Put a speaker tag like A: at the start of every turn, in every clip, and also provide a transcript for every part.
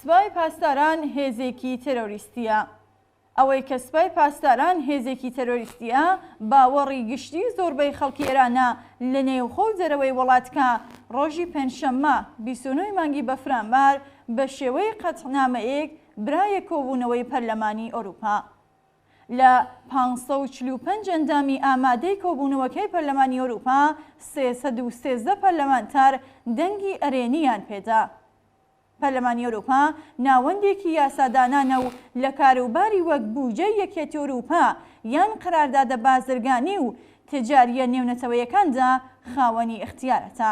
A: سوپای پاسداران هێزێکی تێرۆریستیە. ئەوەی کە سوپای پاسداران هێزێکی تێرۆریستیە باوەڕی گشتی زۆربەی خەڵکی ئێرانە لە نێوخۆ و دەرەوەی وڵاتکە ڕۆژی پێنجشەممە 29 مانگی بەفرانبار بە شێوەی قەتعنامەیەک برایە کۆبوونەوەی پەرلەمانی ئەوروپا. لە 545 ئەندامی ئامادەی کۆبوونەوەکەی پەرلەمانی ئەوروپا 313 پەرلەمانتار دەنگی ئەرێنیان پێدا. پەرلەمانی ئەوروپا ناوەندێکی یاسادانانە و لە کاروباری وەک بوجەی یەکێتی ئەوروپا یان قەراردادە بازرگانی و تجاریە نێونەتەوەیەکاندا خاوەنی اختیارەتە.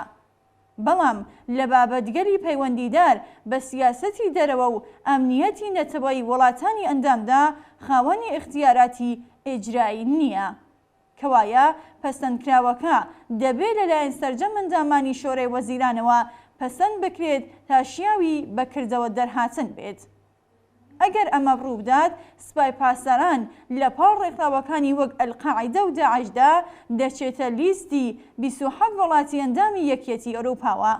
A: بەڵام لە بابەتگەری پەیوەندیدار بە سیاسەتی دەرەوە و ئەمنیەتی نەتەوەی وڵاتانی ئەندامدا خاوەنی اختیاراتی ئیجرایی نییە. کەوایە پەسەندکراوەکە دەبێت لەلایەن سەرجەم ئەندامانی شۆرەی وەزیرانەوە پەسەند بکرێت تا شیاوی بەکردەوە دەرهاتن بێت. ئەگەر ئەمە ڕوو بدات، سوپای پاسداران لە پاڵ ڕێکخراوەکانی وەک ئەلقاعیدە و داعشدا دەچێتە لیستی 27 وڵاتی ئەندامی یەکێتی ئەوروپاوە.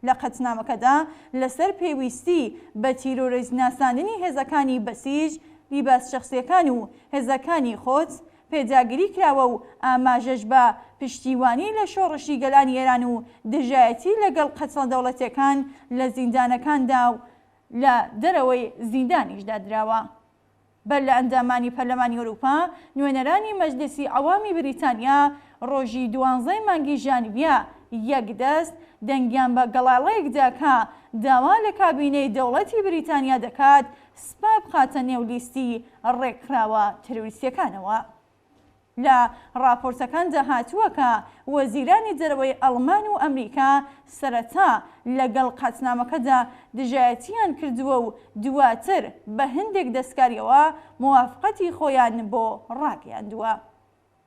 A: لە قەتنامەکەدا لەسەر پێویستی بە تیرۆریزم ناساندنی هێزەکانی بەسیج، لیباس شەخسیەکان و هێزەکانی خۆت پێداگیری کراوە و ئاماژەش بە پشتیوانی لە شۆڕشی گەلانی ئێران و دژایەتی لەگەڵ قەتڵە دەوڵەتیەکان لە زیندانەکاندا و لە دەرەوەی زیندانیشدا دراوە. بەر لە ئەندامانی پەرلەمانی ئەوروپا نوێنەرانی مەجلیسی عەوامی بریتانیا ڕۆژی 12 مانگی ژانڤیە یەکدەست دەنگیان بە گەڵاڵەیەکدا کە داوا لە کابینەی دەوڵەتی بریتانیا دەکات سوپا بخاتە نێو لیستی ڕێکخراوە تەرۆریستیەکانەوە. لە راپۆرتەکاندا هاتووە کە وەزیرانی دەرەوەی ئەڵمان و ئەمریکا سەرەتا لەگەڵ قەتنامەکەدا دژایەتیان کردووە و دواتر بە هەندێک دەستکاریەوە موافقەتی خۆیان بۆ ڕاگەیاندووە.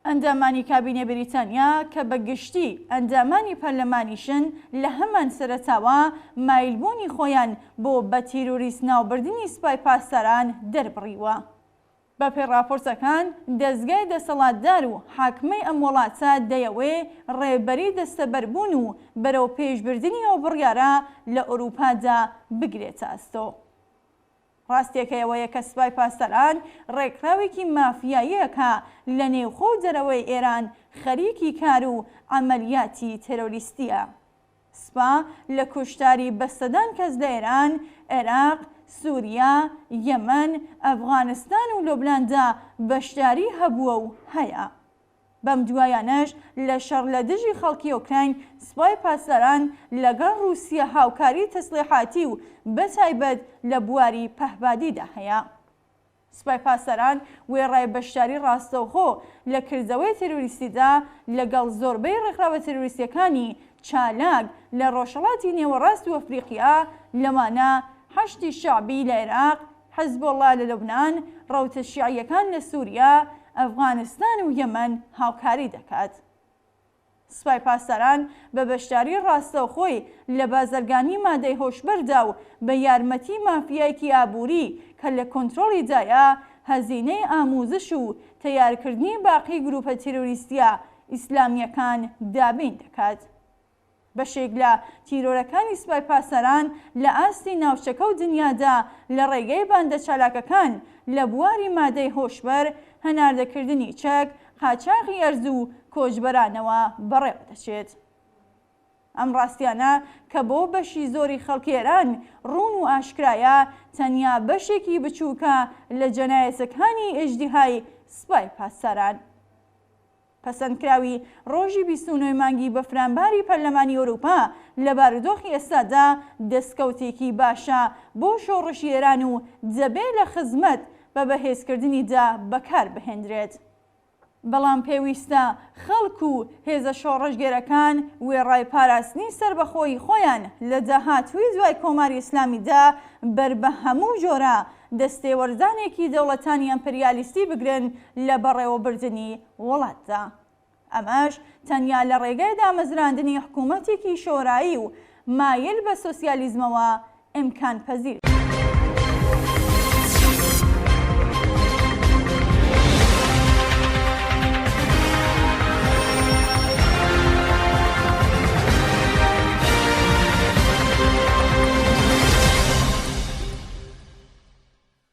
A: ئەندامانی کابینە بریتانیا کە بە گشتی ئەندامانی پەرلەمانیشن لە هەمان سەرەتاوە مایلبوونی خۆیان بۆ بە تیرۆریست ناوبردنی سوپای پاسداران دەربڕیوە. بە پێی راپۆرتەکان دەستگای دەسەڵاتدار و حاکمەی ئەم وڵاتە دەیەوێ ڕێبەری دەستەبەربوون و بەرەو پێشبردننی ئەو بڕیارە لە ئەوروپادا بگرێتە ئەستۆ. ڕاستیەکەیەوەیە کە سوپای پاسداران ڕێکخراوێکی مافیاییەکە لە نێوخۆ و دەرەوەی ئێران خەریکی کار و ئەمەلیاتی تێرۆریستیە. سوپا لە کوشتاری بەستەدان کەس لە ئێران، عێراق، سووریا، یەمەن، ئەفغانستان و لۆبناندا بەشداری هەبووە و هەیە. بەم دوایانەش لە شەڕ لە دژی خەڵکی ئۆکراین سوپای پاسداران لەگەڵ رووسیا هاوکاری تەسلیحاتی و بەتایبەت لە بواری پەهبادیدا هەیە. سوپای پاسداران وێڕای بەشداری ڕاستەوخۆ لە کردەوەی تێرۆریستیدا لەگەڵ زۆربەی ڕێکخراوە تێرۆریستیەکانی چالاک لە ڕۆژهەڵاتی نێوەڕاست و ئەفریقیا لەمانە حەشتی شەعبی لە عێراق، حەزبۆڵڵا لە لوبنان، ڕەوتە شیعیەکان لە سووریا، ئەفغانستان و یەمەن هاوکاری دەکات. سوپای پاسداران بە بەشداری ڕاستەوخۆی لە بازرگانی مادەی هۆشبەردا و بە یارمەتی مافیایەکی ئابووری کە لە کۆنتڕۆڵیدایە هەزینەی ئاموزش و تەیارکردنی باقی گروپە تیرۆریستیە ئیسلامیەکان دابین دەکات. بەشێک لە تیرۆرەکانی سوپای پاسداران لە ئاستی ناوچەکە و دنیادا لە ڕێگەی باندە چالاکەکان لە بواری مادەی هۆشبەر، هەناردەکردنی چەک، قاچاغی ئەرز و کۆچبەرانەوە بەڕێوە دەچێت. ئەم ڕاستیانە کە بۆ بەشی زۆری خەڵکی ئێران ڕوون و ئاشکرایە تەنیا بەشێکی بچووکە لە جەنایەتەکانی ئیژدیهای سوپای پاسداران. پەسەندکراوی ڕۆژی 29 مانگی بەفرانباری پەرلەمانی ئەوروپا لە بارودۆخی ئێستادا دەستکەوتێکی باشە بۆ شۆڕشی ئێران و دەبێت لە خزمەت بە بەهێزکردنیدا بەکار بهێنرێت. بەڵام پێویستە خەڵک و هێزە شۆڕشگێرەکان وێڕای پاراستنی سربەخۆیی خۆیان لە داهاتووی دوای کۆماری ئیسلامیدا بەر بە هەموو جۆرە دەستێوەردانێکی دەوڵەتانی ئەمپریالیستی بگرن لە بەڕێوەبردننی وڵاتدا. ئەمەش تەنیا لە ڕێگای دامەزراندنی حکوومەتێکی شۆرایی و مایل بە سۆسیالیزمەوە ئیمکان پەزیر.